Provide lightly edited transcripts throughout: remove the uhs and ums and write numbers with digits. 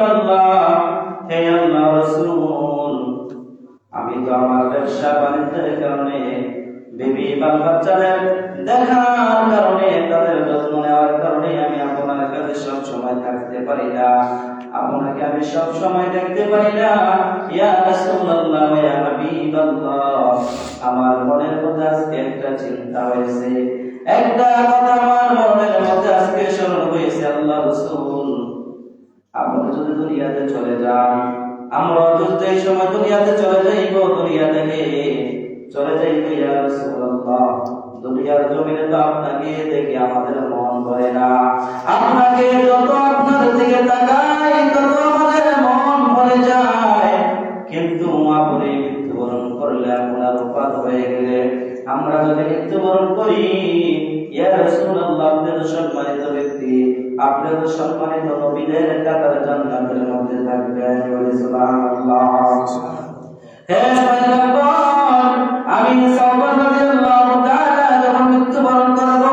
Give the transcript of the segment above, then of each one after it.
হাবিবাল্লাহ, হে আল্লাহর রাসূল, আমি তো আমার ব্যবসা বাণিজ্যের কারণে, বিবি বাল বাচ্চাদের দেখার কারণে, তাদের যত্ন নেওয়ার কারণে আমি আপনার কাছে সব সময় থাকতে পারি না, আপনাকে আমি সব সময় দেখতে পারি না। ইয়া রাসূলুল্লাহ, ইয়া হাবিবাল্লাহ, আমার মনের মধ্যে আজকে একটা চিন্তা হয়েছে, একটা কথা আমার মনের মধ্যে আজকে স্মরণ হয়েছে। আল্লাহ রাসূল, আপনি যদি দুনিয়াতে চলে যান, আমরা যদি এই সময় দুনিয়াতে চলে যাইব, দুনিয়া থেকে চলে যাইব, ইয়া রাসূলুল্লাহ, দুনিয়ার জমিনে তো আপনাকে দেখে আমাদের মন ভরে না, আপনাকে যত আপনার দিকে তাকাই তত আমাদের মন ভরে যায়, কিন্তু আপনি মৃত্যুবরণ করলে, আপনার উপাত হয়ে গেলে, আমরা যদি মৃত্যুবরণ করি, ইয়া রাসূলুল্লাহ, আপনি তো সম্মানিত ব্যক্তি, আপনি তো সম্মানিত নবীদের কাতারে জান্নাতের মধ্যে থাকবেন। সুবহানাল্লাহ। হে পয়গম্বর, আমি সাওবান রাদিয়াল্লাহু তাআলা যখন মৃত্যুবরণ করব,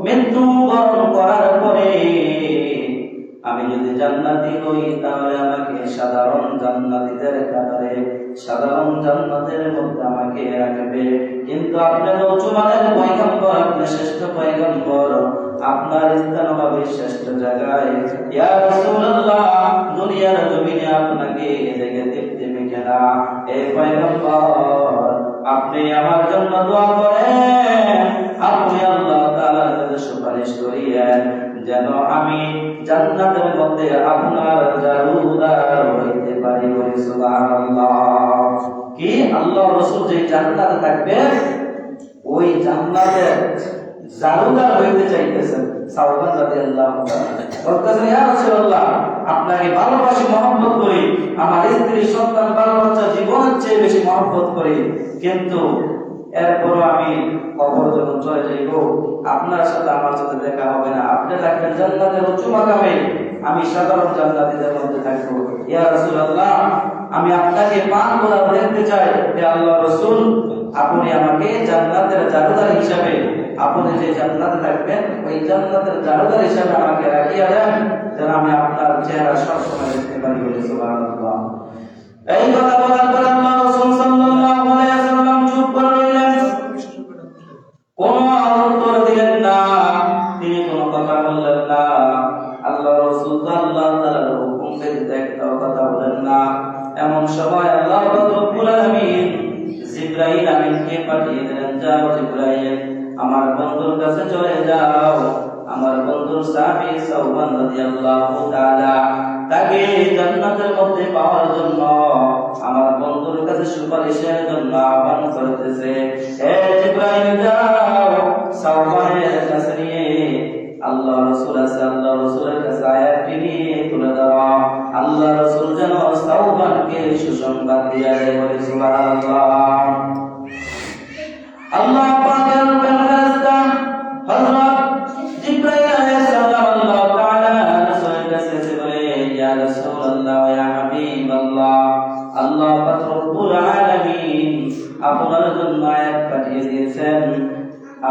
মৃত্যুবরণ করার পরে আমি যদি জান্নাতি হই, তাহলে আমাকে সাধারণ জান্নাতীদের কাতারে, সাধারণ জান্নাতের মধ্যে আমাকে রাখবে। কিন্তু আপনি তো উচ্চমানের পয়গম্বর, আপনি শ্রেষ্ঠ পয়গম্বর, আপনার স্থান হবে শ্রেষ্ঠ জায়গায়। ইয়া রাসূলুল্লাহ, দুনিয়ার জমিনে আপনাকে দেখে দেখতে পেকে না। এই পয়গম্বর, আপনি আমার জন্য দোয়া করেন, আপনি আল্লাহ তাআলার কাছে সুপারিশ করিয়েন, যেন আমি জান্নাতের মধ্যে আপনার জারুদার হইতে পারি। সুবহানাল্লাহ। কি আল্লাহ রাসূল যে জান্নাতে থাকবে, ওই জান্নাতের জারুদার হইতে চাইতেছেন। সাওবান রাদিয়াল্লাহু তাআলা বলতেছেন, ইয়া রাসূলুল্লাহ, আপনাকে ভালোবাসি, মহব্বত করি, আমার স্ত্রী সন্তান বাল বাচ্চা জীবনের চেয়ে বেশি মহব্বত করি, কিন্তু এরপর আমি কবর যখন চলে যাইব, আপনার সাথে আমার সাথে দেখা হবে না, আপনি থাকবেন জান্নাতের উচ্চ মাকামে, আমি সাধারণ জান্নাতীদের মধ্যে থাকবো। ইয়া রাসূলুল্লাহ, আমি আপনাকে পান করা দেখতে চাই। হে আল্লাহর রাসূল, আপনি আমাকে জান্নাতের জারুদার হিসাবে, আপনি যে জান্নাতে থাকবেন, ওই জান্নাতের জারুদার হিসাবে আমাকে রাখিয়া দেন, যেন আমি আপনার চেহারা সবসময় দেখতে পারি। সুবহানাল্লাহ। এই কথা বলার পর আল্লাহ রাসূল সাল্লাল্লাহু আলাইহি ওয়াসাল্লাম চুপ করে রইলেন, কোনো উত্তর দিলেন না, তিনি কোনো কথা বললেন না। আল্লাহ রাসূল আল্লাহ তাআলার হুকুম ব্যতীত একটা কথা বলেন না। এমন সময় আল্লাহ রাব্বুল আলামিন জিবরাইল আমিনকে পাঠিয়ে দিলেন, যাও জিবরাইল, আমার বন্ধুর কাছে চলে যাও, আমার বন্ধুর সাহাবী সাওবান রাদিয়াল্লাহু তাআলা, তাকে জান্নাতের মধ্যে পাওয়ার জন্য আমার বন্ধুর কাছে সুপারিশের জন্য আহ্বান করতেছে। হে জিবরাইল, যাও সাওবানের কাছে নিয়ে আল্লাহ রাসূল আছে, আল্লাহ রাসূলের কাছে আয়াতটি নিয়ে তুলে দাও, আল্লাহ রাসূল যেন সাওবানকে সুসংবাদ দিয়ে দেয়। সুবহানাল্লাহ। আল্লাহ পাকের ফেরেশতা হযরত জিবরাইল আলাইহিস সালাম আল্লাহ তাআলা রাসূলের কাছে এসে বলে, ইয়া রাসূলুল্লাহ, ইয়া হাবিবাল্লাহ, আল্লাহ পাক রব্বুল আলামিন আপনার জন্য আয়াত পাঠিয়ে দিয়েছেন,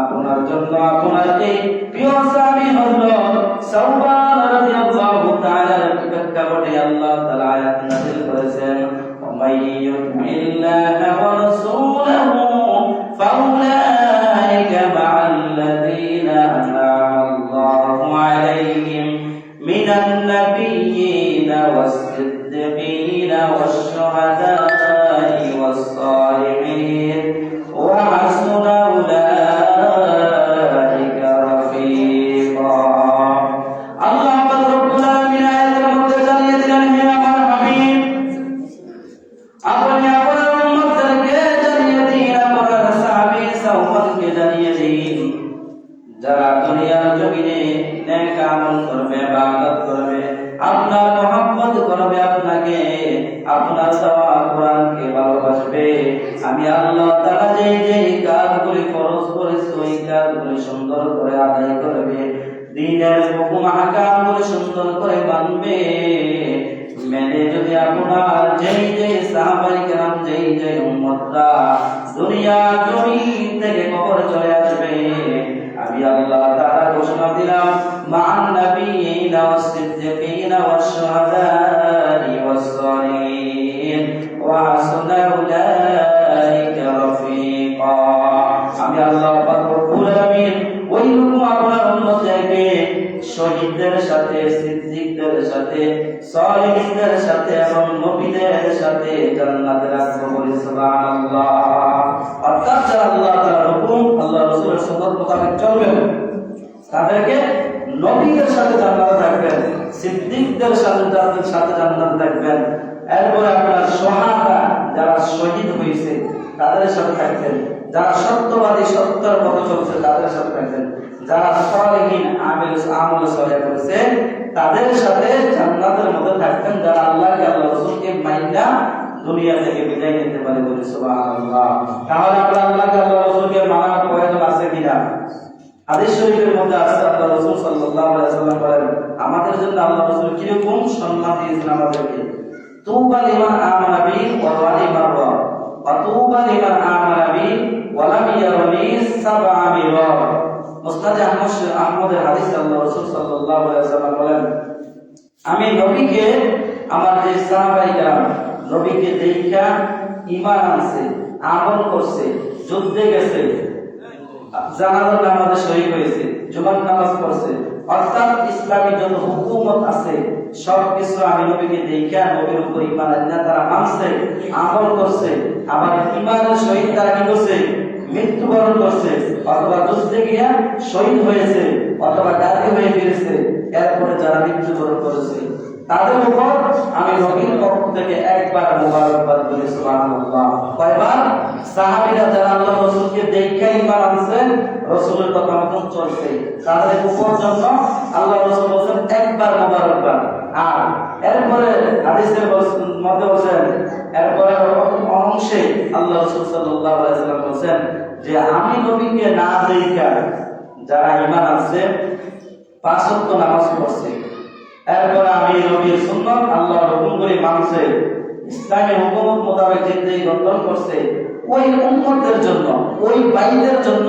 আপনার জন্য আপনার এই প্রিয় সাহাবী হযরত সাওবান রাদিয়াল্লাহু তাআলার প্রেক্ষাপটে আল্লাহ তাআলা আয়াত নাযিল করেছেন, ওয়ামাইয়ুতিল্লাহ ওয়া রাসূলাহু ফাউলাইকা মা'আল্লাযীনা আন'আমা আল্লাহু আলাইহিম মিনান নাবিয়্যিনা ওয়াস-সিদ্দীকিনা ওয়াশ-শুহাদা'i ওয়াস-সালিহিন ওয়া হাসুনা উলাইকা রাফীকা। আল্লাহ পাক রব্বুল আলামিন আয়াতের মধ্যে জানিয়ে দিলেন, হে আমার হাবিব, আপনি আপনার উম্মতদেরকে জানিয়ে দিন, আপনার সাহাবী সাওবানকে জানিয়ে দিন, যারা দুনিয়ার জমিনে নেক আমল করবে, ইবাদত করবে, আপনার মহব্বত করবে, আপনাকে আপনার দেওয়া কোরআনকে ভালোবাসবে, আমি আল্লাহ তাআলা যেই কাজগুলি ফরজ করেছি ওই কাজগুলি সুন্দর করে আদায় করবে, দ্বীনের হুকুম আহকামগুলি সুন্দর করে মানবে, মেনে যদি আপনার যেই সাহাবায়ে কেরাম যেই উম্মতরা দুনিয়া জমিন থেকে কবর চলে আসবে, আমি আল্লাহ তাআলা ঘোষণা দিলাম, মান النبيين والصديقين والشهداء والصالحين وحسن أولئك رفيقا আমি আল্লাহ পাক রব্বুল আলামিন ওইরকম আপনার উম্মতকে শহীদদের সাথে, সিদ্দিকদের সাথে, সালেহীনদের সাথে এবং নবীদের সাথে জান্নাতে রাখবো, বলি সুবহানাল্লাহ। অর্থাৎ যারা আল্লাহ তাআলার হুকুম, আল্লাহ রাসূলের সুন্নাত মোতাবেক চলবেন, তাদেরকে নবীদের সাথে জান্নাতে রাখবেন, সিদ্দিকদের সাথে জান্নাতে রাখবেন। এরপরে আপনার শাহাদা, যারা শহীদ হয়েছে তাদের সাথে থাকবেন, যারা সত্যবাদী, সত্যের পথে চলছে তাদের সাথে থাকবেন, যারা সালেহীন আমল সালেহ করেছে তাদের সাথে জান্নাতের মধ্যে থাকবেন, যারা আল্লাহকে, আল্লাহ রাসূলকে মাইনা দুনিয়া থেকে বিদায় নিতে পারে, বলি সুবহানাল্লাহ। তাহলে আমরা আল্লাহকে, আল্লাহ রাসূলকে মানার প্রয়োজন আছে কিনা? হাদিস শরীফের মধ্যে আছে, আল্লাহ রাসূল সাল্লাল্লাহু আলাইহি ওয়াসাল্লাম বলেন, আমাদের জন্য আল্লাহ রাসূল কিরকম সম্মান দিয়েছেন আমাদেরকে। তুবা লিমান আমানা বি ওয়া রাহিমা আল্লাহ, ওয়া তুবা লিমান আমানা বি ওয়া লাম ইয়ারনি সাবআ মিরার। মুসনাদ আহমদের হাদিস, আল্লাহ রাসূল সাল্লাল্লাহু আলাইহি ওয়াসাল্লাম বলেন, আমি নবীকে, আমার যে সাহাবায়ে কেরাম নবীকে দেখা ঈমান আনছে, আমল করছে, যুদ্ধে গেছে, জানাজার নামাজে শহীদ হয়েছে, জুমার নামাজ পড়ছে, অর্থাৎ ইসলামী যত হুকুমত আছে সবকিছু আমি নবীকে দেখা নবীর উপর ঈমান আনছে, তারা মানছে, আমল করছে, আবার ঈমানের সহিত তারা কি করছে? মৃত্যুবরণ করছে, অথবা যুদ্ধে গিয়া শহীদ হয়েছে, অথবা গাজী হয়ে ফিরেছে। এরপরে যারা মৃত্যুবরণ করেছে তাদের উপর আমি নবীর পক্ষ থেকে একবার মুবারকবাদ বলি, সুবহানাল্লাহ। কয়বার? সাহাবীরা যারা আল্লাহ রাসূলকে দেখে ঈমান আনছেন, রাসূলের কথা মতো চলছে, তাদের উপর জন্য আল্লাহ রাসূল বলেন একবার মুবারকবাদ। আর এরপরে হাদিসের মধ্যে বলেন, এরপরে অংশে আল্লাহ রাসূল সাল্লাল্লাহু আলাইহি ওয়াসাল্লাম বলেন যে আমি নবীকে না দেখা যারা ঈমান আনছে, পাঁচ ওয়াক্ত নামাজ পড়ছে, এরপরে আমি নবীর সুন্নাত আল্লাহর হুকুম করে মানছে, ইসলামের হুকুম মোতাবেক জিন্দেগি গঠন করছে, ওই উম্মতের জন্য, ওই ভাইদের জন্য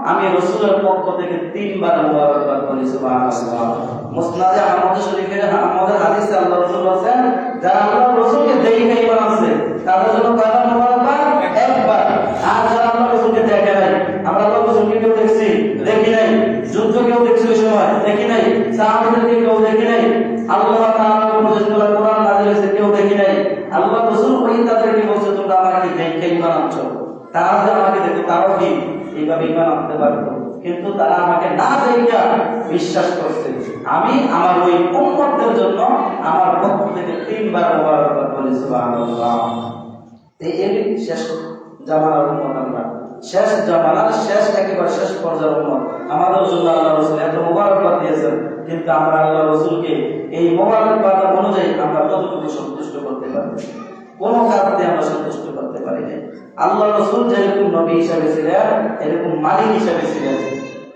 আমি রাসূলের পক্ষ থেকে তিনবার মুবারকবাদ বলি, সুবহানাল্লাহ। মুসনাদে আহমদ শরীফের আমাদের হাদিসে আল্লাহ রাসূল বলেন, যারা আল্লাহ রাসূলকে দেখে ঈমান আনছে তাদের জন্য কয়বার মুবারকবাদ? একবার। আর যারা আল্লাহ রাসূলকে দেখে নাই, আমরা আল্লাহ রাসূলকে কেউ দেখছি? দেখি নাই। যুদ্ধ কেউ দেখছি ওই সময়? দেখি নাই। সাহাবাদেরকে কেউ দেখি নাই। আল্লাহ তাআলার উপদেশগুলো কোরআন নাযিল হয়েছে, কেউ দেখি নাই। আল্লাহ রাসূল ওই তাদেরকে বলছে, তোমরা আমাকে দেখে ঈমান আনছো, তারা যে আমাকে দেখো তারাও কি এইভাবে ঈমান আনতে পারতো, কিন্তু তারা আমাকে না দেখে বিশ্বাস করছে। আমি আমার ওই উম্মতের জন্য আমার পক্ষ থেকে তিনবার মুবারকবাদ বলি, সুবহানাল্লাহ। এই শেষ জামানার উম্মত, আমরা শেষ জামানার শেষ, একেবারে শেষ পর্যায়ের উম্মত। আমাদের জন্য আল্লাহ রাসূল এত মুবারকবাদ দিয়েছেন, কিন্তু আমরা আল্লাহ রাসূলকে এই মুবারকবাদ অনুযায়ী আমরা কতটুকু সন্তুষ্ট করতে পারি? কোন কাজ দিয়ে আমরা সন্তুষ্ট করতে পারি না। আল্লাহ রাসূল যেরকম নবী হিসেবে ছিলেন, এরকম মালিক হিসেবে ছিলেন।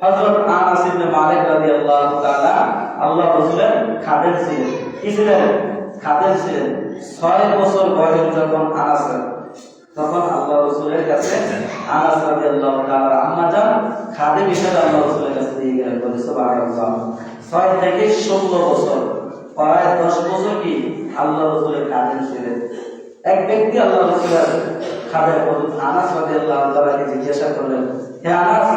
হযরত আনাস ইবনে মালিক রাদিয়াল্লাহু তাআলা আল্লাহ রাসূলের খাদেম ছিলেন। কি ছিলেন? খাদেম ছিলেন। 6 বছর বয়স যখন আনাস, তখন আল্লাহ রাসূলের কাছে আনাস রাদিয়াল্লাহু তাআলা আম্মা জান খাদেম হিসেবে আল্লাহ রাসূলের কাছে দিয়ে গেলেন, বলে সুবহানাল্লাহ। 6 থেকে 16 বছর, প্রায় 10 বছর কি আল্লাহ রাসূলের খাদেম ছিলেন। এক ব্যক্তি আল্লাহ রাসূলের খাদেম আনাস রাদিয়াল্লাহু তাআলাকে জিজ্ঞাসা করলেন, হে আনাস,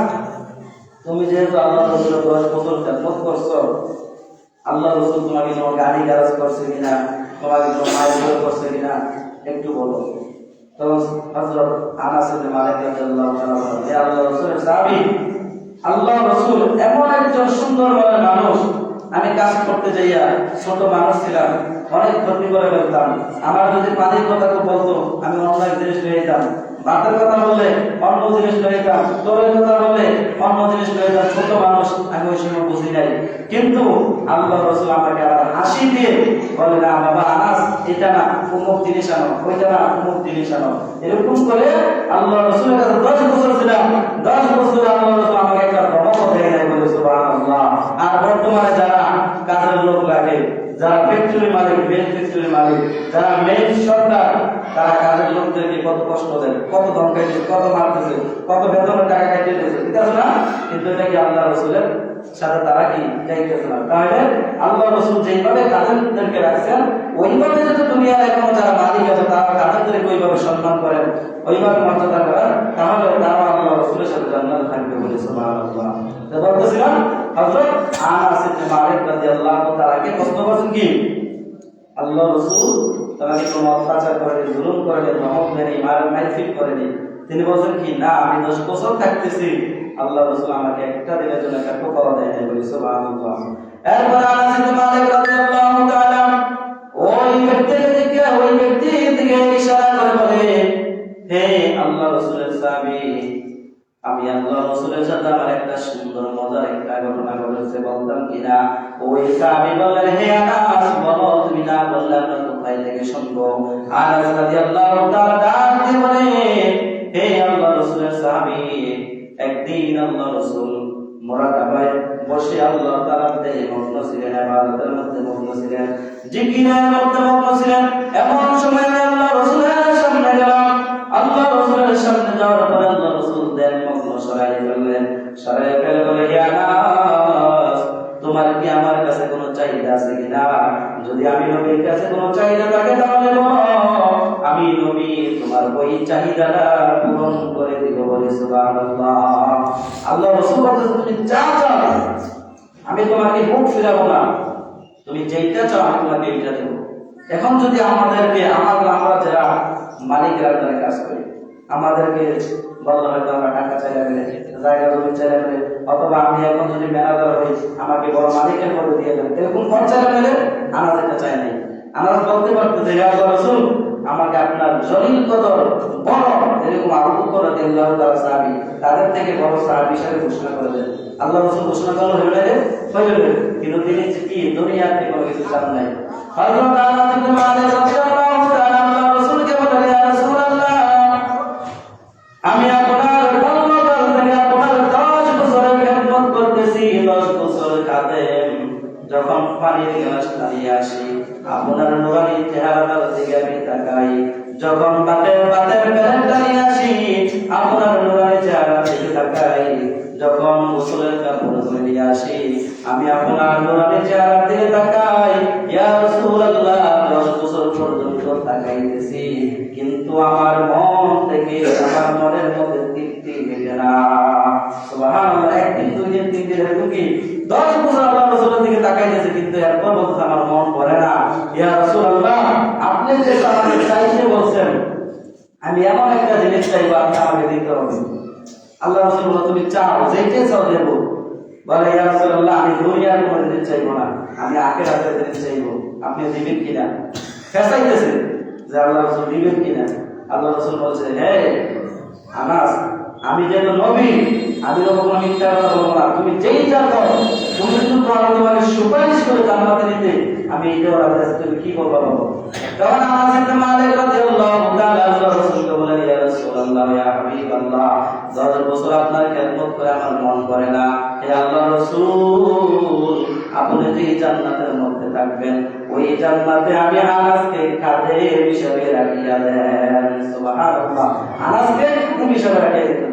তুমি যেহেতু আল্লাহ রাসূলের 10 বছর খেদমত করছো, আল্লাহ রাসূল তোমাকে কোনো গাড়ি গারাজ করছে কিনা, তোমাকে কোনো মাইল করছে কিনা একটু বলো। তো হযরত আনাস ইবনে মালিক রাদিয়াল্লাহু তাআলা বলেন, হে আল্লাহ রাসূলের সাহাবী, আল্লাহ রাসূল এমন একজন সুন্দর মনের মানুষ, আমি কাজ করতে যাইয়া ছোট মানুষ ছিলাম, অনেক ক্ষতি করে ফেলতাম। আমার যদি পানির কথা বলতো আমি অন্য এক জিনিস লয়ে যেতাম, ভাতের কথা বললে অন্য জিনিস লয়ে যেতাম, তোরের কথা বললে অন্য জিনিস লয়ে যেতাম। ছোট মানুষ, আমি ওই সময় বুঝি নাই। কিন্তু আল্লাহ রাসূল আমাকে আবার হাসি দিয়ে বলে, না বাবা আনাস, এটা না অমুক জিনিস আনো, ওইটা না অমুক জিনিস আনো। এরকম করে আল্লাহ রাসূলের কাছে 10 বছর ছিলাম। 10 বছর আল্লাহ রাসূল আমাকে একটা রহমত দেয় নাই, বলে সুবহানাল্লাহ। আর বর্তমানে যারা কাজের লোক লাগে, যারা ফ্যাক্টরি মালিক, মেন ফ্যাক্টরি মালিক, যারা মেন সরকার, তারা কাজের লোকদেরকে কত কষ্ট দেয়, কত ধমকাইছে, কত মারতেছে, কত বেতনের টাকা কাটিয়ে দিয়েছে, ঠিক আছে না? কিন্তু এটা কি আল্লাহ রাসূলের সাথে তারা কি যাইতেছে না। তাহলে আল্লাহ রাসূল যেইভাবে খাদেমদেরকে রাখছেন ওইভাবে যদি দুনিয়ার এখনো যারা মালিক আছে তারা খাদেমদেরকে ওইভাবে সম্মান করেন, ওইভাবে মর্যাদা করেন, তাহলে তারা আল্লাহ রাসূলের সাথে জান্নাতে থাকবে বলে সুবহানাল্লাহ। তো বলতেছিলাম হযরত আনাস ইবনে মালিক রাদিয়াল্লাহু তাআলাকে প্রশ্ন করছেন কি আল্লাহ রাসূল তাকে কোনো অত্যাচার করেনি, জুলুম করেনি, ধমক দেয়নি, মারপিট করেনি। তিনি বলছেন কি না আমি 10 বছর থাকতেছি, আল্লাহ রাসূল আমাকে একটা দিনের জন্য একটা টোকাও দেয় নাই বলে সুবহানাল্লাহ। এরপর আনাস ইবনে মালিক রাদিয়াল্লাহু তাআলা ওই ব্যক্তির দিকে ইশারা করে বলে হে আল্লাহ রাসূলের সাহাবী, আমি আল্লাহ রাসূলের সাথে আমার একটা সুন্দর মজার একটা ঘটনা ঘটেছে, বলতাম কিনা? ওই সাহাবী বলেন হে আনাস বলো, তুমি না বললে আমরা কোথায় থেকে শুনবো? আনাস রাদিয়াল্লাহু তাআলা ডাক দিয়ে বলে হে আল্লাহ রাসূলের সাহাবী, একদিন আল্লাহ রাসূল মুরাকাবায় বসে আল্লাহ তাআলার দিকে মগ্ন ছিলেন, ইবাদতের মধ্যে মগ্ন ছিলেন, জিকিরের মধ্যে মগ্ন ছিলেন। এমন সময় আল্লাহ রাসূলের সামনে গেলাম। আল্লাহ রাসূলের সামনে যাওয়ার পরে আল্লাহ রাসূল দেন মগ্ন সরাই ফেললেন। সরাই ফেলে বলে হে আনাস, তোমার কি আমার কাছে কোনো চাহিদা আছে কিনা? যদি আমি নবীর কাছে কোনো চাহিদা থাকে তাহলে বলো, আমি নবী তোমার ওই চাহিদাটা পূরণ করে দিব বলে সুবহানাল্লাহ। আল্লাহ রাসূল বলেন তুমি যা চাও আমি তোমাকে মুখ ফিরাবো না, তুমি যেটা চাও আমি তোমাকে এইটা দেব। এখন যদি আমাদেরকে আমরা যারা মালিকেরা যারা কাজ করি আমাদেরকে বলা হয়তো আমরা টাকা চাইলে মেলে, জায়গা জমি চাইলে মেলে, অথবা আমি এখন যদি ম্যানেজার হই আমাকে বড় মালিকের পদে দিয়ে দেবেন, এরকম পদ চাইলে মেলে আনাজ এটা চাই নাই। আনাজ বলতে পারতো যে হে আল্লাহ রাসূল আমাকে আপনার জলিল কদর বড় এরকম আবু বকর রাদিয়াল্লাহু তাআলা সাহাবী তাদের থেকে বড় সাহাবী হিসেবে ঘোষণা করে দেন। আল্লাহ রাসূল ঘোষণা করলো হয়ে গেল, কিন্তু তিনি কি দুনিয়াতে কোনো কিছু চান নাই। হযরত আনাস ইবনে মালিক রাদিয়াল্লাহু তাআলা আল্লাহ রাসূলকে বললেন ইয়া রাসূলুল্লাহ, আমি আপনার বন্ধুদের থেকে আপনার 10 বছরের খেদমত করতেছি, 10 বছর খাদেম। যখন পানির গ্লাস নিয়ে আসি আপনার নূরানি চেহারাটার দিকে আমি তাকাই, যখন পাতের প্লেটটা নিয়ে আসি আপনার নূরানি চেহারার দিকে তাকাই, যখন গোসলের কাপড় ধরে নিয়ে আসি আমি আপনার নূরানি চেহারার দিকে তাকাই। ইয়া রাসূলুল্লাহ 10 বছর পর্যন্ত তাকাইতেছি, কিন্তু আমার মন থেকে আমার মনের মধ্যে তৃপ্তি মেটে না। সুবহানাল্লাহ। একদিন দুই দিন তিন দিন এরকম কি 10 বছর আল্লাহ রাসূলের দিকে তাকাইতেছে, কিন্তু এরপর বলতে আমার মন ভরে না। ইয়া রাসূলুল্লাহ আপনি যে আমাকে চাইতে বলছেন আমি এমন একটা জিনিস চাইবো আপনি আমাকে দিতে হবে। আল্লাহ রাসূল বলে তুমি চাও যেটা চাও দেব। বলে ইয়া রাসূলুল্লাহ আমি দুনিয়ার কোনো জিনিস চাইবো না, আমি আখিরাতের জিনিস চাইবো, আপনি দিবেন কিনা? ফেসাইতেছে যে আল্লাহ রাসূল দিবেন কিনা। আল্লাহ রাসূল বলছে হে আনাস আমি যেহেতু নবী আমি তো কোনো মিথ্যা কথা বলবো না, তুমি যেই চাও তুমি শুধু তোমাকে সুপারিশ করে জান্নাতে নিতে আমি এইটাও রাজি আছি, তুমি কি করবা বলো। তখন আনাস ইবনে মালিক রাদিয়াল্লাহু তাআলা আল্লাহ রাসূলকে বলেন ইয়া রাসূলুল্লাহ ইয়া হাবিবাল্লাহ 10 বছর আপনার খেদমত করে আমার মন করে না। হে আল্লাহ রাসূল আপনি যে জান্নাতের মধ্যে থাকবেন ওই জান্নাতে আমি আনাসকে খাদেম হিসেবে রাখিয়া দেন। সুবহানাল্লাহ। আনাসকে খাদেম হিসেবে রাখিয়া দেন।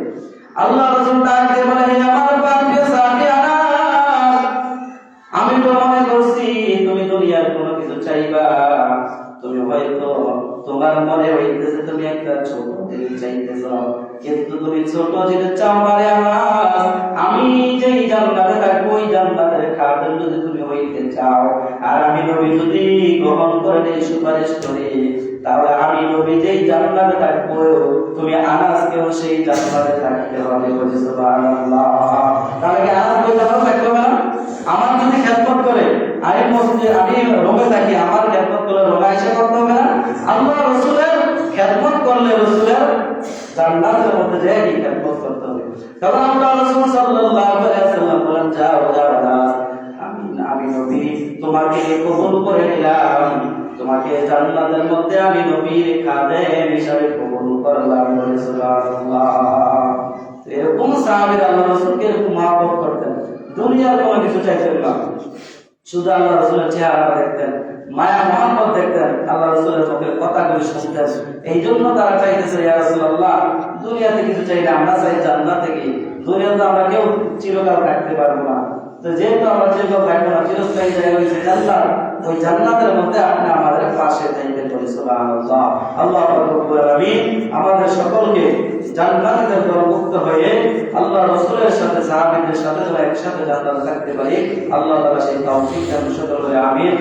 আল্লাহ রাসূল তাকে বলে হে আমার প্রিয় সাহাবী আনাস, আমি তো মনে করছি তুমি দুনিয়ার কোনো কিছু চাইবা, তুমি হয়তো তোমার মনে হইতেছে তুমি একটা ছোট জিনিস চাইতেছো, কিন্তু তুমি ছোট জিনিস চাও মানে আনাস আমি যেই জান্নাতে থাকবো ওই জান্নাতের খাদেম যদি তুমি হইতে চাও আর আমি নবী যদি গ্রহণ করে নেই সুপারিশ করি তাহলে আমি নবী যেই জান্নাতে থাকবো তুমি আনাসকেও সেই জান্নাতে থাকতে হবে বলে সুবহানাল্লাহ। তাহলে কি আনাস ওই জান্নাতে থাকতে হবে না? আমার যদি খেদমত করে আমি মসজিদে আমি রোমে থাকি আমার খেদমত করলে রোমে এসে করতে হবে না? আল্লাহ রাসূলের খেদমত করলে রাসূলের জান্নাতের মধ্যে যে কি খেদমত করতে হবে। তখন আল্লাহ রাসূল সাল্লাল্লাহু আলাইহি ওয়াসাল্লাম বলেন যাও যাও আনাস আমি নবী তোমাকে কবুল করে নিলাম, তোমাকে জান্নাতের মধ্যে আমি নবীর খাদেম হিসেবে কবুল করলাম বলে সুবহানাল্লাহ। এরকম সাহাবীরা আল্লাহ রাসূলকে এরকম মহব্বত করতেন, দুনিয়ার কোনো কিছু চাইতেন না, শুধু আল্লাহ রাসূলের চেহারা দেখতেন, মায়া মহব্বত দেখতেন, আল্লাহ রাসূলের মুখের কথাগুলো শুনতেন। এই জন্য তারা চাইতেছে ইয়া রাসূলুল্লাহ দুনিয়াতে কিছু চাইলে আমরা চাই জান্নাতে গিয়ে, দুনিয়াতে আমরা কেউ চিরকাল থাকতে পারবো না, তো তো যেহেতু আমরা যে কথা এখন চিরস্থায়ী জায়গা হয়েছে জান্নাত, ওই জান্নাতের মধ্যে আপনি আমাদের পাশে থাকবেন বলি সুবহানাল্লাহ। আল্লাহ রাব্বুল আলামিন আমাদের সকলকে জান্নাতের অন্তর্ভুক্ত হয়ে আল্লাহ রাসূলের সাথে সাহাবীদের সাথে একসাথে জান্নাতে থাকতে পারি। আল্লাহ তাআলা সেই তৌফিক দান করুন। আমিন।